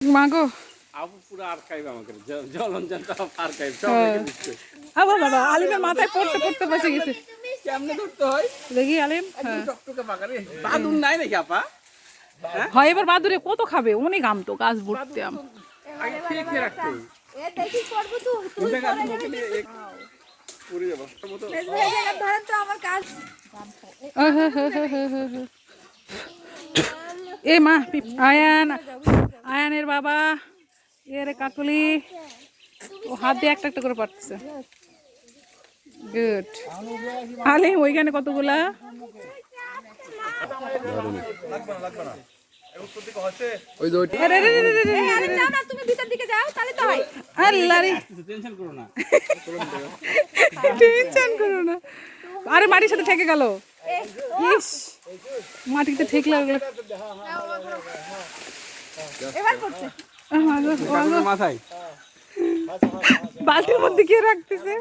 মাগো আপু পুরো আর্কাইভ আমাকে জলঞ্জন তো আর্কাইভ সব হ্যাঁ। রেখে দিচ্ছে। আবার বাবা আলিমের মাথায় পড়তে পড়তে বসে গেছে। কেমনে ধরতে হয় দেখি আলিম হ্যাঁ টকটকে পাকারে বাদুন নাই নাকি আপা? হয় এবার বাদুরে কত খাবে, অনেক আম তো গাছ ভর্তি আম। আগে খেয়ে খেয়ে রাখতে হবে। এ দেখি করব তো তুই ওটা গাছ করে মুখে যাবি নিয়ে পুড়ে যাবো মতো ধরেন তো আমার কাজ এ মা আয়ান, আয়ানের বাবা এর কাকুলি ও হাত দিয়ে একটা একটা করে পারতেছে। গুড। আলিম ওইখানে কতগুলা ওই দই আরে রে রে রে রে রে। আরে যাও না তুমি ভিতর দিকে যাও তাহলে তো হয় আল্লাহ রে টেনশন করো না। টেনশন করো না। আরে মাটির সাথে ঠেকে গেল। ইস মাটিতে ঠেকলে এবার করতে মাথায় বালতির মধ্যে কে রাখতেছে?